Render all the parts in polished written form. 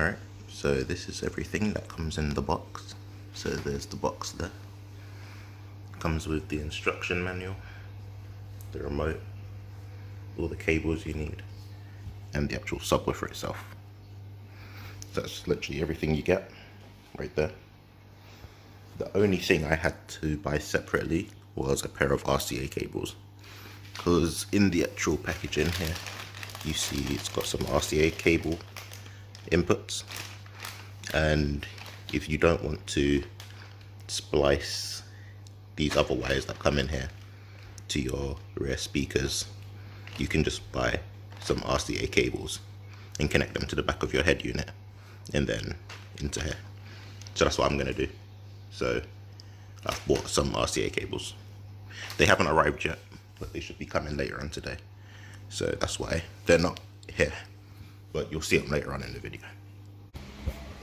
Alright, so this is everything that comes in the box. So there's the box there. Comes with the instruction manual, the remote, all the cables you need, and the actual subwoofer itself. So that's literally everything you get right there. The only thing I had to buy separately was a pair of RCA cables, because in the actual packaging here you see it's got some RCA cable inputs, and if you don't want to splice these other wires that come in here to your rear speakers, you can just buy some RCA cables and connect them to the back of your head unit and then into here. So that's what I'm gonna do. So I've bought some RCA cables. They haven't arrived yet, but they should be coming later on today. So that's why they're not here, but you'll see them later on in the video.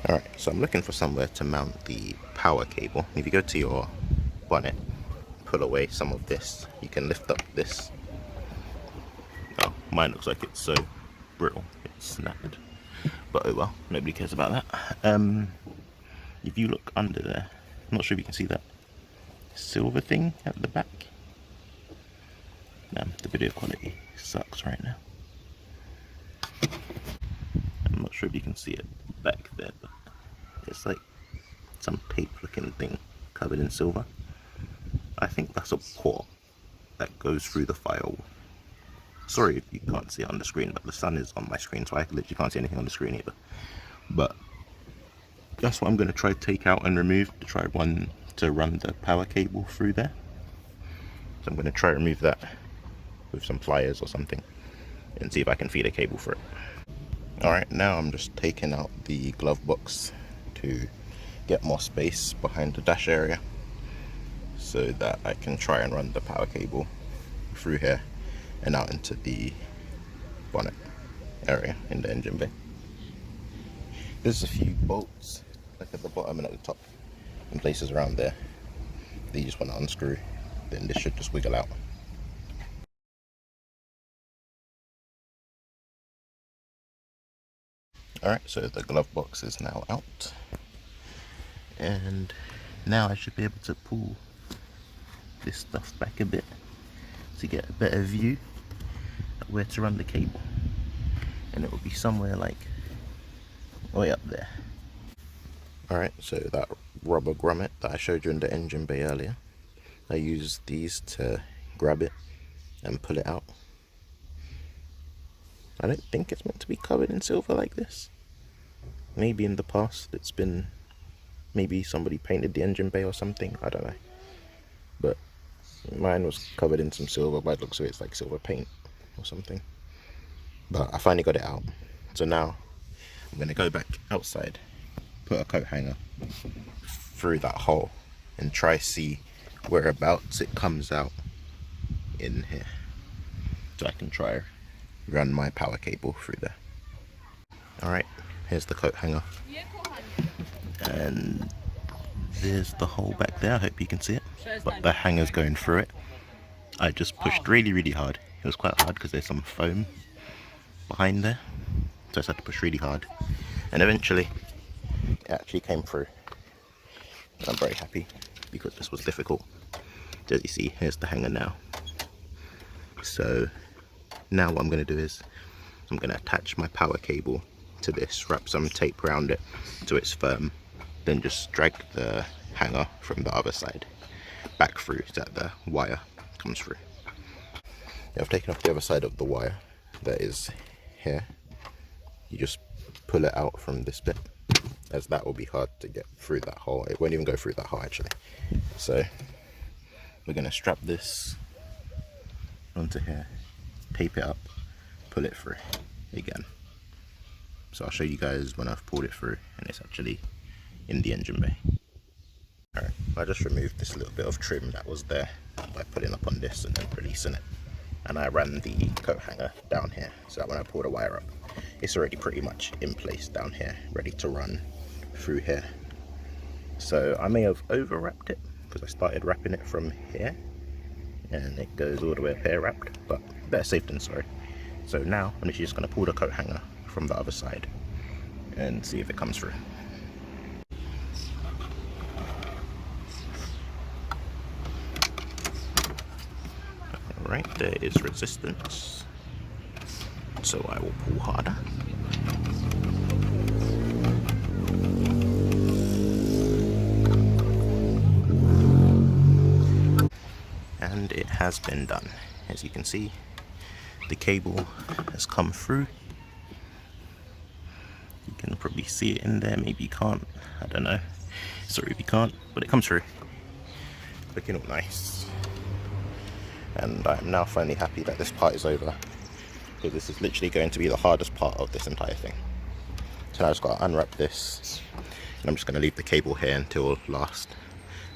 Alright, so I'm looking for somewhere to mount the power cable. If you go to your bonnet, pull away some of this, you can lift up this. Oh, mine looks like it's so brittle, it's snapped. But oh well, nobody cares about that. If you look under there, I'm not sure if you can see that silver thing at the back. The video quality sucks right now. I'm not sure if you can see it back there, but it's like some tape looking thing covered in silver. I think that's a port that goes through the firewall. Sorry if you can't see it on the screen, but the sun is on my screen, so I literally can't see anything on the screen either. But that's what I'm going to try to take out and remove to try to run the power cable through there. So I'm going to try to remove that with some pliers or something and see if I can feed a cable for it. Alright, now I'm just taking out the glove box to get more space behind the dash area so that I can try and run the power cable through here and out into the bonnet area in the engine bay. There's a few bolts like at the bottom and at the top and places around there that you just want to unscrew, then this should just wiggle out. Alright, so the glove box is now out, and now I should be able to pull this stuff back a bit to get a better view of where to run the cable, and it will be somewhere like way up there. Alright, so that rubber grommet that I showed you in the engine bay earlier, I used these to grab it and pull it out. I don't think it's meant to be covered in silver like this. Maybe in the past it's been, maybe somebody painted the engine bay or something, I don't know. But mine was covered in some silver, by the looks of it, it's like silver paint or something. But I finally got it out. So now I'm going to go back outside, put a coat hanger through that hole and try see whereabouts it comes out in here, so I can try run my power cable through there. Alright, here's the coat hanger, and there's the hole back there. I hope you can see it, but the hanger's going through it. I just pushed really hard. It was quite hard because there's some foam behind there, so I just had to push really hard, and eventually it actually came through. I'm very happy because this was difficult. As you see, here's the hanger now. So now what I'm going to do is I'm going to attach my power cable to this, wrap some tape around it so it's firm, then just drag the hanger from the other side back through so that the wire comes through. Now I've taken off the other side of the wire that is here. You just pull it out from this bit, as that will be hard to get through that hole. It won't even go through that hole actually. So we're going to strap this onto here, tape it up, pull it through again. So I'll show you guys when I've pulled it through and it's actually in the engine bay. Alright, I just removed this little bit of trim that was there by pulling up on this and then releasing it, and I ran the coat hanger down here so that when I pull the wire up, it's already pretty much in place down here, ready to run through here. So I may have over wrapped it because I started wrapping it from here and it goes all the way up here wrapped, but better safe than sorry. So now I'm just going to pull the coat hanger from the other side and see if it comes through. Alright, there is resistance, so I will pull harder. And it has been done. As you can see, the cable has come through. You can probably see it in there, maybe you can't, I don't know. Sorry if you can't, but it comes through. Looking all nice. And I'm now finally happy that this part is over, because this is literally going to be the hardest part of this entire thing. So now I've just got to unwrap this, and I'm just going to leave the cable here until last.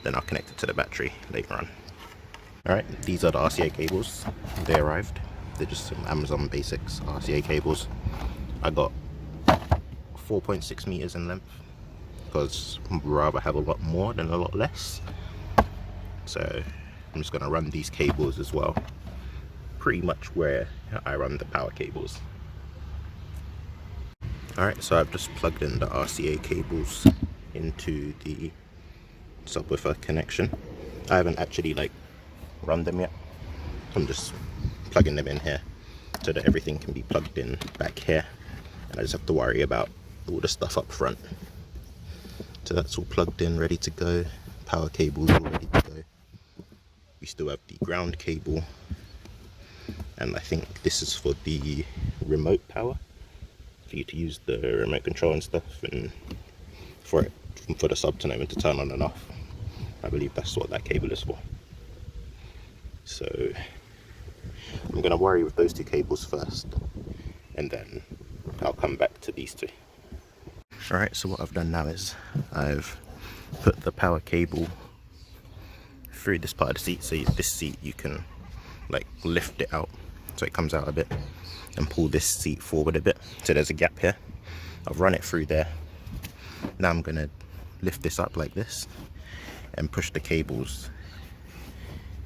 Then I'll connect it to the battery later on. Alright, these are the RCA cables. They arrived. They're just some Amazon Basics RCA cables. I got 4.6 meters in length, because I'd rather have a lot more than a lot less. So I'm just going to run these cables as well, pretty much where I run the power cables. Alright, so I've just plugged in the RCA cables into the subwoofer connection. I haven't actually run them yet. I'm just plugging them in here so that everything can be plugged in back here, and I just have to worry about all the stuff up front. So that's all plugged in, ready to go. Power cables all ready to go. We still have the ground cable, and I think this is for the remote power, for you to use the remote control and stuff, and for the sub to know when to turn on and off. I believe that's what that cable is for. So I'm going to worry with those two cables first, and then I'll come back to these two. Alright, so what I've done now is I've put the power cable through this part of the seat. So this seat, you can lift it out so it comes out a bit, and pull this seat forward a bit, so there's a gap here. I've run it through there. Now I'm going to lift this up like this and push the cables.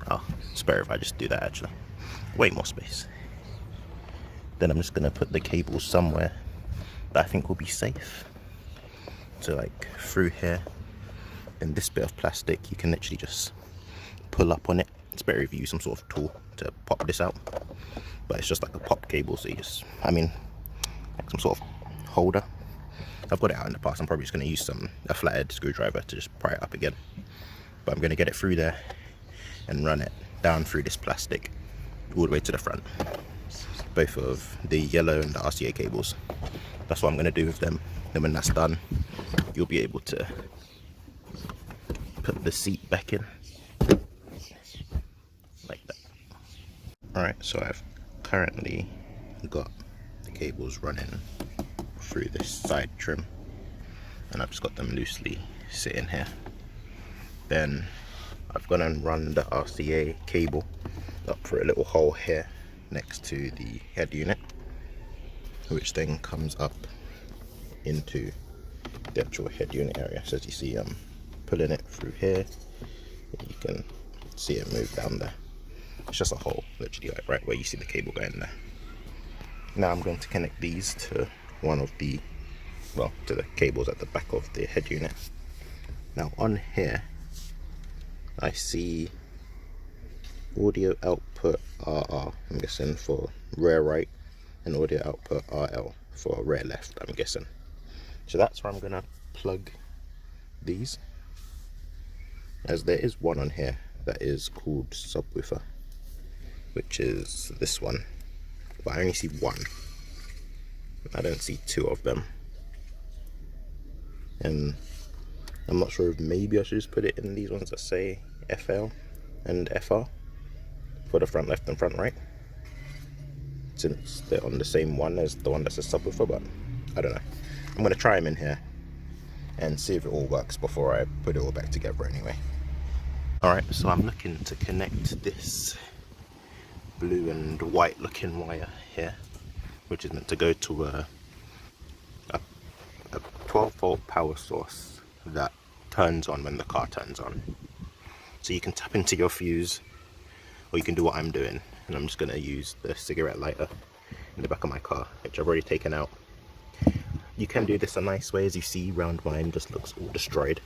Oh, it's better if I just do that actually. Way more space. Then I'm just going to put the cables somewhere that I think will be safe. So through here, and this bit of plastic, you can literally just pull up on it. It's better if you use some sort of tool to pop this out, but it's just like a pop cable, so you just, some sort of holder. I've got it out in the past. I'm probably just going to use a flathead screwdriver to just pry it up again, but I'm going to get it through there and run it down through this plastic all the way to the front, both of the yellow and the RCA cables. That's what I'm going to do with them. Then when that's done, you'll be able to put the seat back in like that. Alright, so I've currently got the cables running through this side trim, and I've just got them loosely sitting here. Then I've gone and run the RCA cable up for a little hole here next to the head unit, which then comes up into the actual head unit area. So as you see, I'm pulling it through here. You can see it move down there. It's just a hole, literally right where you see the cable going there. Now I'm going to connect these to one of the, to the cables at the back of the head unit. Now on here, I see audio output RR, I'm guessing for rear right, and audio output RL for rear left, I'm guessing. So that's where I'm gonna plug these, as there is one on here that is called Subwoofer, which is this one, but I only see one. I don't see two of them, and I'm not sure if maybe I should just put it in these ones that say FL and FR for the front left and front right, since they're on the same one as the one that says subwoofer, but I don't know. I'm going to try them in here and see if it all works before I put it all back together anyway. Alright, so I'm looking to connect this blue and white looking wire here, which is meant to go to a 12 volt power source that turns on when the car turns on. So you can tap into your fuse, or you can do what I'm doing, and I'm just going to use the cigarette lighter in the back of my car, which I've already taken out. You can do this a nice way. As you see, round mine just looks all destroyed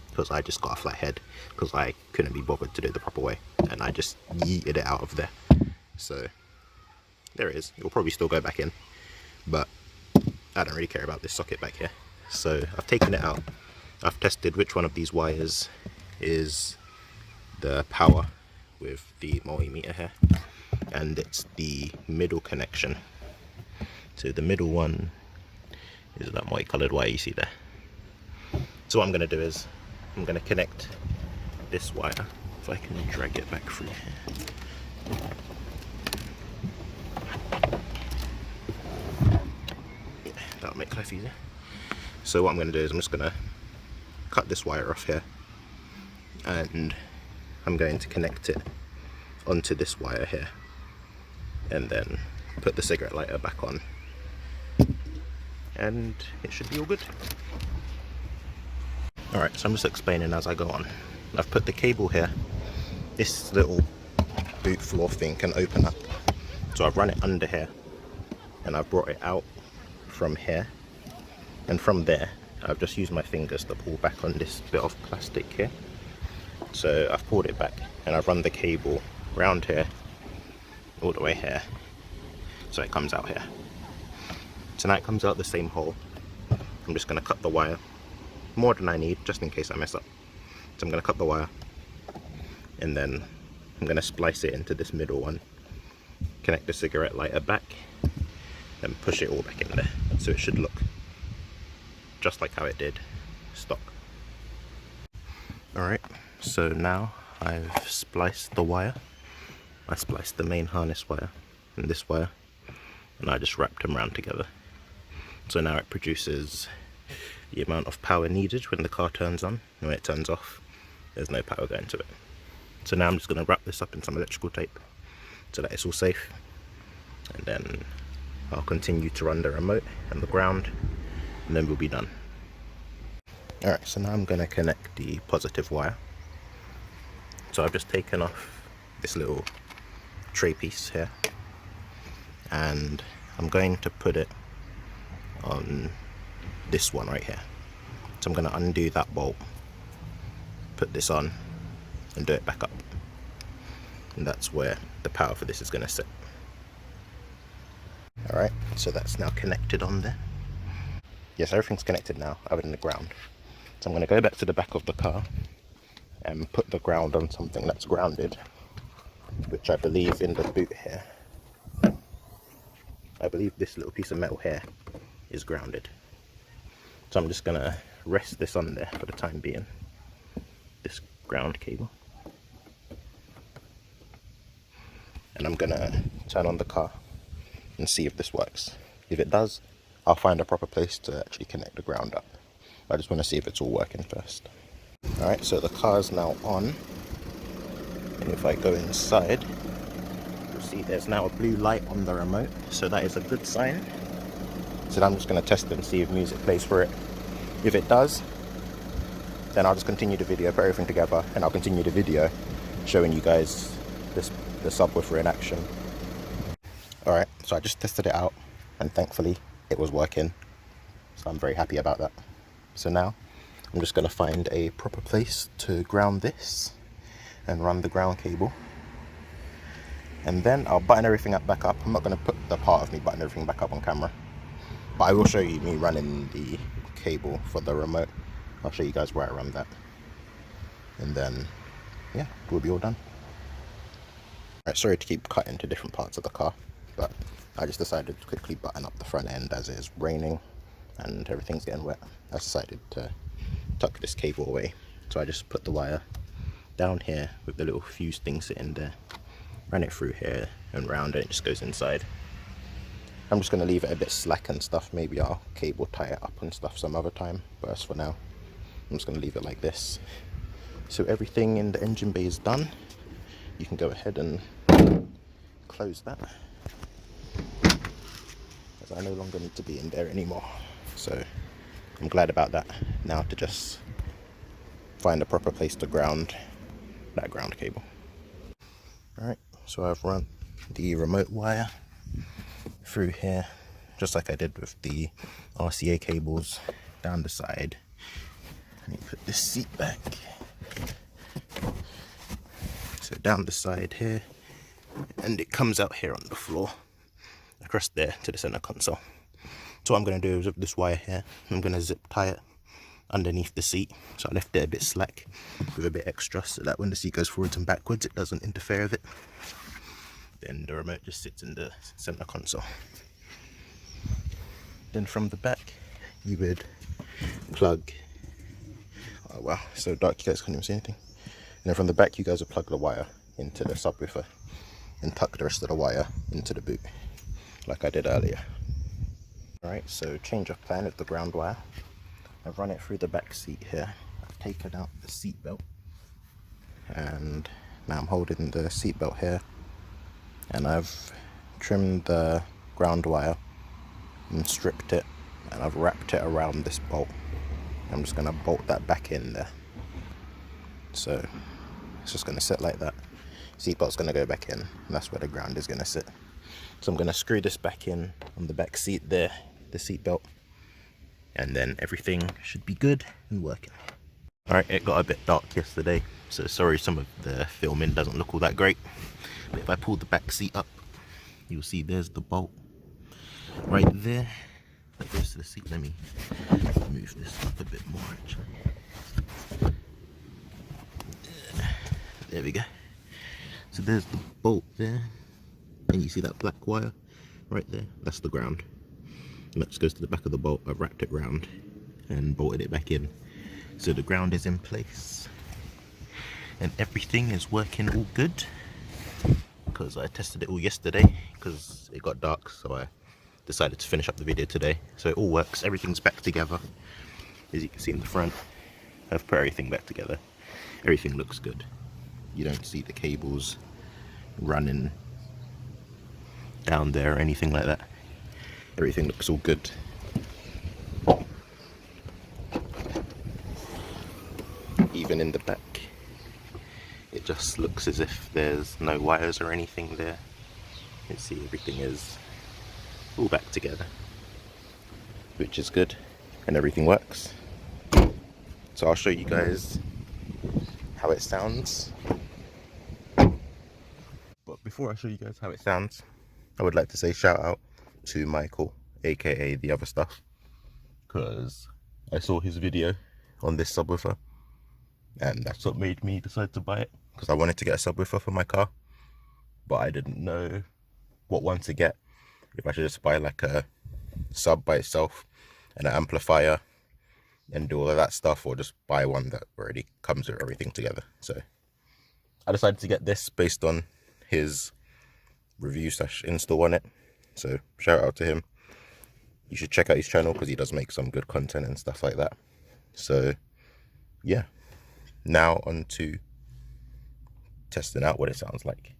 because I just got a flat head because I couldn't be bothered to do it the proper way, and I just yeeted it out of there. So there it is. It'll probably still go back in, but I don't really care about this socket back here. So I've taken it out. I've tested which one of these wires is the power with the multimeter here, and it's the middle connection. So the middle one is that multicolored wire you see there. So what I'm going to do is I'm going to connect this wire, if I can drag it back through here. Yeah, that'll make life easier. So what I'm going to do is I'm just going to cut this wire off here, and I'm going to connect it onto this wire here, and then put the cigarette lighter back on, and it should be all good. Alright, so I'm just explaining as I go on. I've put the cable here. This little boot floor thing can open up, so I've run it under here, and I've brought it out from here, and from there I've just used my fingers to pull back on this bit of plastic here. So I've pulled it back, and I've run the cable round here all the way here, so it comes out here. So now it comes out the same hole. I'm just going to cut the wire more than I need, just in case I mess up. So I'm going to cut the wire, and then I'm going to splice it into this middle one, connect the cigarette lighter back, and push it all back in there, so it should look just like how it did stock. Alright, so now I've spliced the wire. I spliced the main harness wire and this wire, and I just wrapped them around together. So now it produces the amount of power needed when the car turns on, and when it turns off, there's no power going to it. So now I'm just going to wrap this up in some electrical tape so that it's all safe, and then I'll continue to run the remote and the ground, and then we'll be done. Alright, so now I'm going to connect the positive wire. So I've just taken off this little tray piece here, and I'm going to put it on this one right here. So I'm going to undo that bolt, put this on, and do it back up, and that's where the power for this is going to sit. Alright, so that's now connected on there. Yes, everything's connected now other than the ground. So I'm going to go back to the back of the car and put the ground on something that's grounded, which I believe in the boot here, I believe this little piece of metal here is grounded. So I'm just going to rest this on there for the time being, this ground cable. And I'm going to turn on the car and see if this works. If it does, I'll find a proper place to actually connect the ground up. I just want to see if it's all working first. Alright, so the car is now on, and if I go inside, you'll see there's now a blue light on the remote, so that is a good sign. So I'm just going to test it and see if music plays for it. If it does, then I'll just continue the video, put everything together, and I'll continue the video showing you guys the subwoofer in action. Alright, so I just tested it out, and thankfully it was working, so I'm very happy about that. So now I'm just going to find a proper place to ground this and run the ground cable, and then I'll button everything up back up. I'm not going to put the part of me button everything back up on camera, but I will show you me running the cable for the remote. I'll show you guys where I run that, and then yeah, we'll be all done. Alright, sorry to keep cutting to different parts of the car, but I just decided to quickly button up the front end as it is raining and everything's getting wet. I decided to tuck this cable away, so I just put the wire down here with the little fuse thing sitting there, ran it through here and round, and it just goes inside. I'm just going to leave it a bit slack and stuff. Maybe I'll cable tie it up and stuff some other time, but as for now I'm just going to leave it like this. So everything in the engine bay is done. You can go ahead and close that, as I no longer need to be in there anymore. So I'm glad about that. Now to just find a proper place to ground that ground cable. Alright, so I've run the remote wire through here just like I did with the RCA cables, down the side. Let me put this seat back. So down the side here, and it comes out here on the floor, across there to the center console. So what I'm going to do is with this wire here, I'm going to zip tie it underneath the seat. So I left it a bit slack with a bit extra, so that when the seat goes forwards and backwards, it doesn't interfere with it. Then the remote just sits in the center console. Then from the back, you would plug, oh wow, it's so dark you guys can't even see anything. And then from the back, you guys would plug the wire into the subwoofer and tuck the rest of the wire into the boot, like I did earlier. Alright, so change of plan with the ground wire. I've run it through the back seat here. I've taken out the seat belt, and now I'm holding the seat belt here, and I've trimmed the ground wire and stripped it, and I've wrapped it around this bolt. I'm just going to bolt that back in there. So it's just going to sit like that. Seat belt's going to go back in, and that's where the ground is going to sit. So I'm going to screw this back in on the back seat there, the seat belt, and then everything should be good and working. Alright, it got a bit dark yesterday, so sorry some of the filming doesn't look all that great. But if I pull the back seat up, you'll see there's the bolt right there that goes to the seat. Let me move this up a bit more actually. There we go. So there's the bolt there, and you see that black wire right there, that's the ground. And that just goes to the back of the bolt. I've wrapped it round and bolted it back in. So the ground is in place and everything is working all good, because I tested it all yesterday because it got dark, so I decided to finish up the video today. So it all works, everything's back together. As you can see in the front, I've put everything back together. Everything looks good. You don't see the cables running down there or anything like that. Everything looks all good. Even in the back, it just looks as if there's no wires or anything there. You can see everything is all back together, which is good, and everything works. So I'll show you guys how it sounds. But before I show you guys how it sounds, I would like to say shout out to Michael, aka The Other Stuff, because I saw his video on this subwoofer, and that's what made me decide to buy it, because I wanted to get a subwoofer for my car, but I didn't know what one to get. If I should just buy like a sub by itself and an amplifier and do all of that stuff, or just buy one that already comes with everything together. So I decided to get this based on his review / install on it. So shout out to him. You should check out his channel because he does make some good content and stuff like that. So yeah, now on to testing out what it sounds like.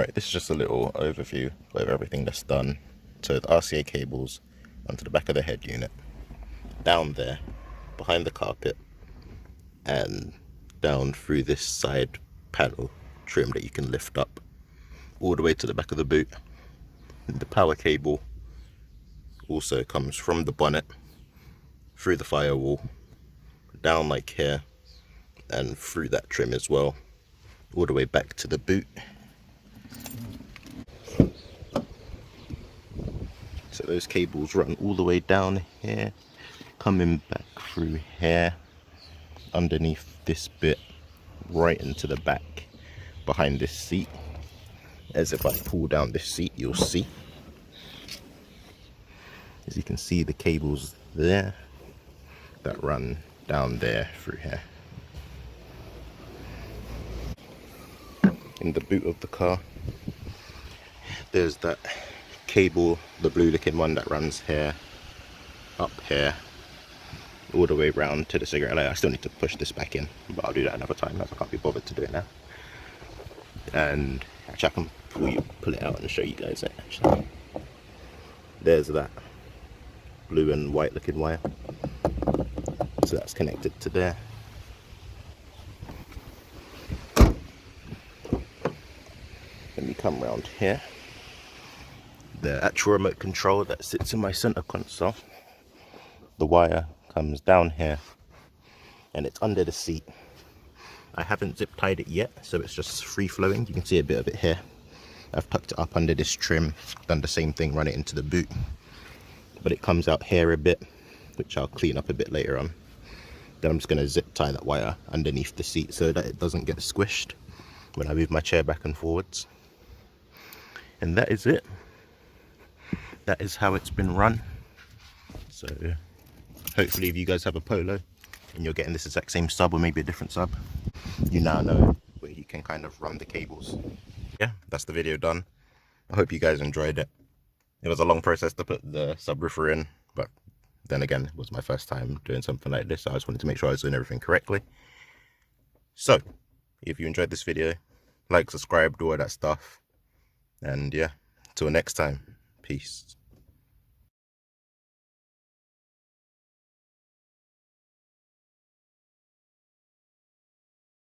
Alright, this is just a little overview of everything that's done. So the RCA cables onto the back of the head unit, down there, behind the carpet, and down through this side panel trim that you can lift up, all the way to the back of the boot. And the power cable also comes from the bonnet, through the firewall, down like here, and through that trim as well, all the way back to the boot. So those cables run all the way down here, coming back through here, underneath this bit, right into the back, behind this seat. As if I pull down this seat, you'll see. As you can see, the cables there that run down there through here. In the boot of the car, there's that cable, the blue looking one that runs here, up here, all the way round to the cigarette lighter. I still need to push this back in, but I'll do that another time as I can't be bothered to do it now. And actually I can pull it out and show you guys it actually. There's that blue and white looking wire. So that's connected to there. Let me come round here. The actual remote control that sits in my center console. The wire comes down here and it's under the seat. I haven't zip tied it yet, so it's just free flowing. You can see a bit of it here. I've tucked it up under this trim, done the same thing, run it into the boot. But it comes out here a bit, which I'll clean up a bit later on. Then I'm just going to zip tie that wire underneath the seat so that it doesn't get squished when I move my chair back and forwards. And that is it. That is how it's been run. So hopefully if you guys have a Polo and you're getting this exact same sub or maybe a different sub, you now know where you can kind of run the cables. Yeah, that's the video done. I hope you guys enjoyed it. It was a long process to put the subwoofer in, but then again, it was my first time doing something like this, so I just wanted to make sure I was doing everything correctly. So, if you enjoyed this video, like, subscribe, do all that stuff. And yeah, till next time, peace.